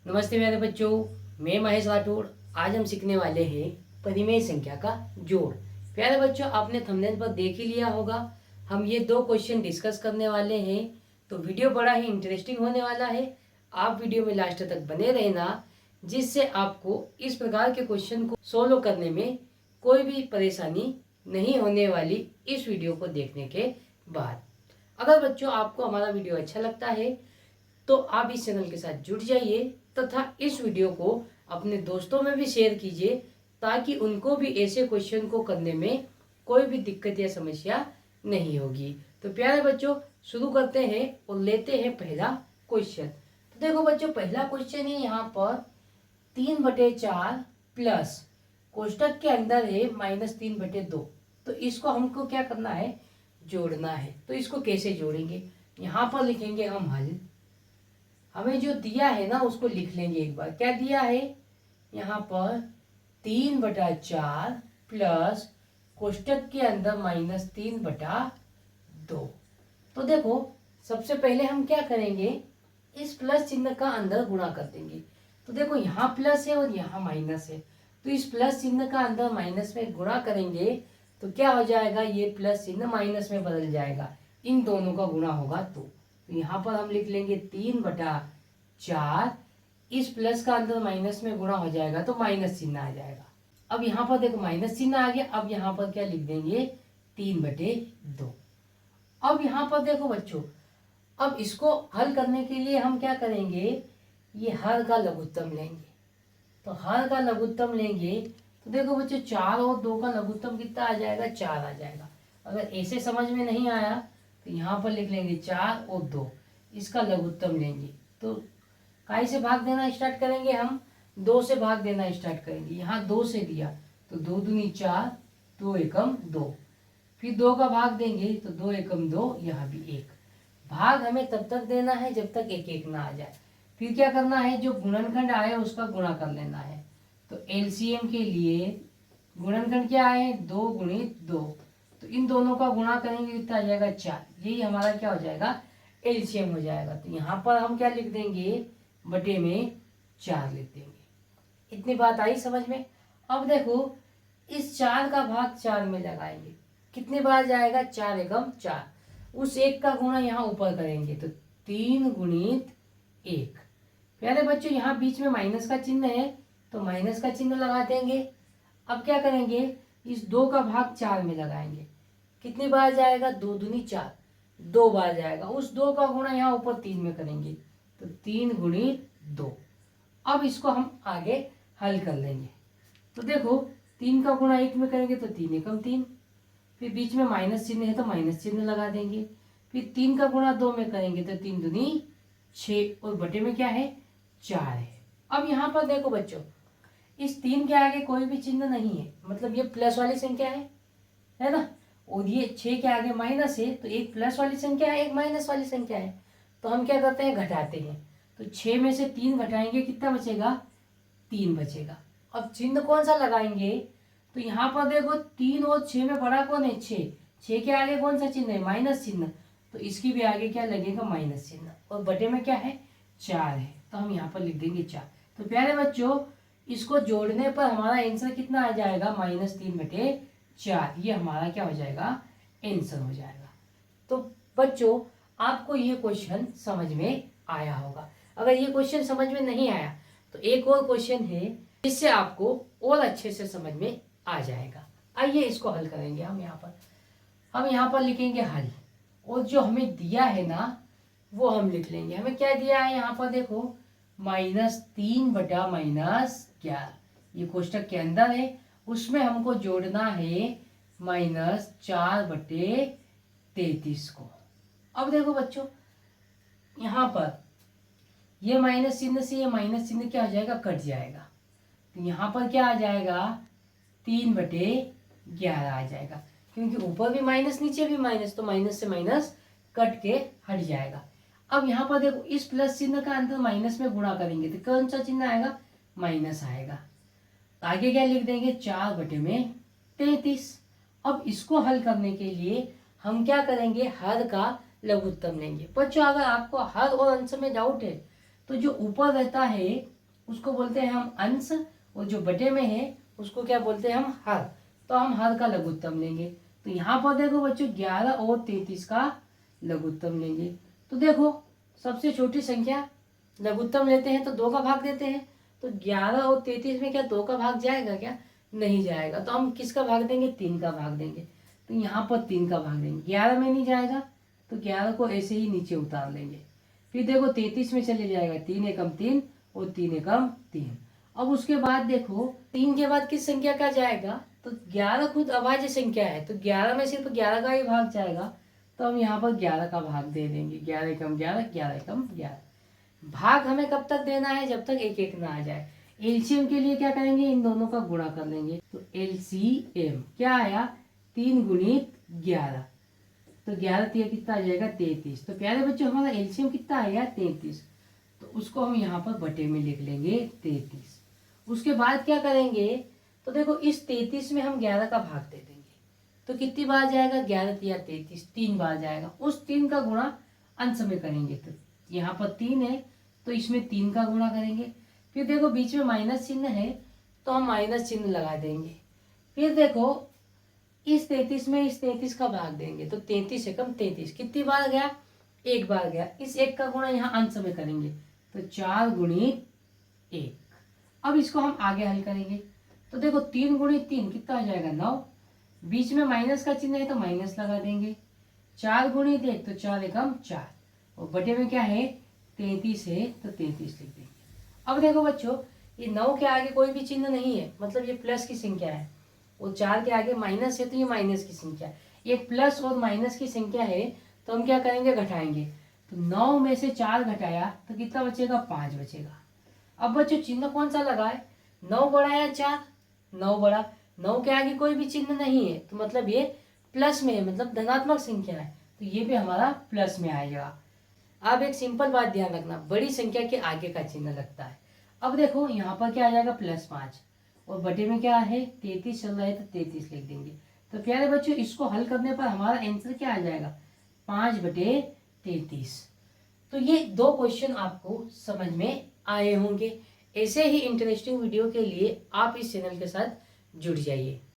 नमस्ते प्यारे बच्चों, मैं महेश राठौड़। आज हम सीखने वाले हैं परिमेय संख्या का जोड़। प्यारे बच्चों, आपने थंबनेल पर देख ही लिया होगा, हम ये दो क्वेश्चन डिस्कस करने वाले हैं। तो वीडियो बड़ा ही इंटरेस्टिंग होने वाला है। आप वीडियो में लास्ट तक बने रहना, जिससे आपको इस प्रकार के क्वेश्चन को सोल्व करने में कोई भी परेशानी नहीं होने वाली इस वीडियो को देखने के बाद। अगर बच्चों आपको हमारा वीडियो अच्छा लगता है तो आप इस चैनल के साथ जुड़ जाइए तथा इस वीडियो को अपने दोस्तों में भी शेयर कीजिए, ताकि उनको भी ऐसे क्वेश्चन को करने में कोई भी दिक्कत या समस्या नहीं होगी। तो प्यारे बच्चों, शुरू करते हैं और लेते हैं पहला क्वेश्चन। तो देखो बच्चों, पहला क्वेश्चन है यहाँ पर 3/4 प्लस कोष्टक के अंदर है -3/2। तो इसको हमको क्या करना है, जोड़ना है। तो इसको कैसे जोड़ेंगे, यहाँ पर लिखेंगे हम हल। हमें जो दिया है ना उसको लिख लेंगे एक बार। क्या दिया है यहाँ पर, 3/4 प्लस कोष्टक के अंदर -3/2। तो देखो, सबसे पहले हम क्या करेंगे, इस प्लस चिन्ह का अंदर गुणा कर देंगे। तो देखो, यहाँ प्लस है और यहाँ माइनस है, तो इस प्लस चिन्ह का अंदर माइनस में गुणा करेंगे तो क्या हो जाएगा, ये प्लस चिन्ह माइनस में बदल जाएगा। इन दोनों का गुणा होगा तो यहाँ पर हम लिख लेंगे 3/4। इस प्लस का अंदर माइनस में गुणा हो जाएगा तो माइनस चिन्ह आ जाएगा। अब यहाँ पर देखो माइनस चिन्ह आ गया। अब यहाँ पर क्या लिख देंगे, 3/2। अब यहाँ पर देखो बच्चों, अब इसको हल करने के लिए हम क्या करेंगे, ये हर का लघुत्तम लेंगे। तो हर का लघुत्तम लेंगे तो देखो बच्चों, 4 और 2 का लघुत्तम कितना आ जाएगा, 4 आ जाएगा। अगर ऐसे समझ में नहीं आया तो यहाँ पर लिख लेंगे 4 और 2, इसका लघुत्तम लेंगे। तो काय से भाग देना स्टार्ट करेंगे हम, 2 से भाग देना स्टार्ट करेंगे। यहाँ 2 से दिया तो 2 दूनी 4, 2 एकम 2। फिर 2 का भाग देंगे तो 2 एकम 2, यहाँ भी 1। भाग हमें तब तक देना है जब तक 1 ना आ जाए। फिर क्या करना है, जो गुणनखंड आए उसका गुणा कर लेना है। तो एलसीएम के लिए गुणनखंड क्या है, 2 गुणित 2। तो इन दोनों का गुणा करेंगे कितना आ जाएगा, 4। यही हमारा क्या हो जाएगा, एलसीएम हो जाएगा। तो यहाँ पर हम क्या लिख देंगे, बटे में 4 लिख देंगे। इतनी बात आई समझ में। अब देखो, इस 4 का भाग 4 में लगाएंगे, कितने बार जाएगा, 4 एकम 4। उस 1 का गुणा यहाँ ऊपर करेंगे तो 3 गुणित 1। प्यारे बच्चों, यहाँ बीच में माइनस का चिन्ह है तो माइनस का चिन्ह लगा देंगे। अब क्या करेंगे, इस 2 का भाग 4 में लगाएंगे, कितनी बार जाएगा, 2 दूनी 4, 2 बार जाएगा। उस 2 का गुणा यहाँ ऊपर 3 में करेंगे तो 3 गुणित 2। अब इसको हम आगे हल कर लेंगे। तो देखो, 3 का गुणा 1 में करेंगे तो 3 एकम 3। फिर बीच में माइनस चिन्ह है तो माइनस चिन्ह लगा देंगे। फिर 3 का गुणा 2 में करेंगे तो 3 दूनी 6 और बटे में क्या है, 4 है। अब यहाँ पर देखो बच्चों, इस 3 के आगे कोई भी चिन्ह नहीं है, मतलब ये प्लस वाली संख्या है ना। और ये 6 के आगे माइनस है, तो एक प्लस वाली संख्या है, एक माइनस वाली संख्या है। तो हम क्या करते हैं, घटाते हैं। तो 6 में से 3 घटाएंगे, कितना बचेगा, 3 बचेगा। अब चिन्ह कौन सा लगाएंगे, तो यहाँ पर देखो 3 और 6 में बड़ा कौन है, 6। 6 के आगे कौन सा चिन्ह है, माइनस चिन्ह। तो इसकी भी आगे क्या लगेगा, माइनस चिन्ह। और बटे में क्या है, 4 है। तो हम यहाँ पर लिख देंगे 4। तो प्यारे बच्चों, इसको जोड़ने पर हमारा आंसर कितना आ जाएगा, -3/4। ये हमारा क्या हो जाएगा, आंसर हो जाएगा। तो बच्चों, आपको ये क्वेश्चन समझ में आया होगा। अगर ये क्वेश्चन समझ में नहीं आया तो एक और क्वेश्चन है, जिससे आपको और अच्छे से समझ में आ जाएगा। आइए इसको हल करेंगे। हम यहाँ पर लिखेंगे हल, और जो हमें दिया है ना वो हम लिख लेंगे। हमें क्या दिया है यहाँ पर, देखो -3/-11। ये कोष्टक के अंदर है, उसमें हमको जोड़ना है -4/33 को। अब देखो बच्चों, यहाँ पर ये माइनस चिन्ह से ये माइनस चिन्ह क्या हो जाएगा, कट जाएगा। तो यहाँ पर क्या आ जाएगा, 3/11 आ जाएगा, क्योंकि ऊपर भी माइनस नीचे भी माइनस, तो माइनस से माइनस कट के हट जाएगा। अब यहाँ पर देखो, इस प्लस चिन्ह का अंदर माइनस में गुणा करेंगे तो कौन सा चिन्ह आएगा, माइनस आएगा। आगे क्या लिख देंगे, 4/33। अब इसको हल करने के लिए हम क्या करेंगे, हर का लघुत्तम लेंगे। बच्चों, अगर आपको हर और अंश में डाउट है तो जो ऊपर रहता है उसको बोलते हैं हम अंश, और जो बटे में है उसको क्या बोलते हैं हम हर। तो हम हर का लघुत्तम लेंगे। तो यहाँ पर देखो बच्चों 11 और 33 का लघुत्तम लेंगे। तो देखो सबसे छोटी संख्या लघुत्तम लेते हैं तो 2 का भाग देते हैं। तो 11 और 33 में क्या 2 का भाग जाएगा क्या? नहीं जाएगा। तो हम किसका भाग देंगे? 3 का भाग देंगे। तो यहाँ पर 3 का भाग देंगे। 11 में नहीं जाएगा तो 11 को ऐसे ही नीचे उतार लेंगे। फिर देखो 33 में चले जाएगा, 3 एकम 3 और 3 एकम 3। अब उसके बाद देखो 3 के बाद किस संख्या का जाएगा? तो 11 खुद अभाज्य संख्या है, तो 11 में सिर्फ 11 का ही भाग जाएगा। तो हम यहाँ पर 11 का भाग दे देंगे। 11 एकम 11, 11 एकम 11। भाग हमें कब तक देना है? जब तक एक एक ना आ जाए। एलसीएम के लिए क्या करेंगे? इन दोनों का गुणा कर लेंगे। तो एलसीएम क्या आया? 3 गुणित 11। तो 11 तिया कितना आ जाएगा? 33। तो प्यारे बच्चों हमारा एलसीएम कितना आएगा? 33। तो उसको हम यहाँ पर बटे में लिख लेंगे 33। उसके बाद क्या करेंगे? तो देखो इस 33 में हम 11 का भाग दे देंगे। तो कितनी बार जाएगा? 11 तिया 33, 3 बार जाएगा। उस 3 का गुणा अंश में करेंगे। तो यहाँ पर 3 है तो इसमें 3 का गुणा करेंगे। फिर देखो बीच में माइनस चिन्ह है तो हम माइनस चिन्ह लगा देंगे। फिर देखो इस 33 में इस 33 का भाग देंगे। तो 33 एकम 33 कितनी बार गया? एक बार गया। इस एक का गुणा यहाँ अंश में करेंगे। तो 4 गुणित 1। अब इसको हम आगे हल करेंगे। तो देखो 3 गुणित 3 कितना आ जाएगा? 9। बीच में माइनस का चिन्ह है तो माइनस लगा देंगे। 4 गुणित 1 तो 4 एकम 4, और बटे में क्या है? 33 है तो 33 लिख देंगे। अब देखो बच्चों ये 9 के आगे कोई भी चिन्ह नहीं है, मतलब ये प्लस की संख्या है। और 4 के आगे माइनस है तो ये माइनस की संख्या है। ये प्लस और माइनस की संख्या है तो हम क्या करेंगे? घटाएंगे। तो 9 में से 4 घटाया तो कितना बचेगा? 5 बचेगा। अब बच्चों चिन्ह कौन सा लगा है? 9 बड़ा या 4? 9 बड़ा। 9 के आगे कोई भी चिन्ह नहीं है तो मतलब ये प्लस में है, मतलब धनात्मक संख्या है। तो ये भी हमारा प्लस में आएगा। अब एक सिंपल बात ध्यान रखना, बड़ी संख्या के आगे का चिन्ह लगता है। अब देखो यहाँ पर क्या आ जाएगा? +5, और बटे में क्या है? 33 चल रहा है तो 33 लिख देंगे। तो प्यारे बच्चों इसको हल करने पर हमारा आंसर क्या आ जाएगा? 5/33। तो ये 2 क्वेश्चन आपको समझ में आए होंगे। ऐसे ही इंटरेस्टिंग वीडियो के लिए आप इस चैनल के साथ जुड़ जाइए।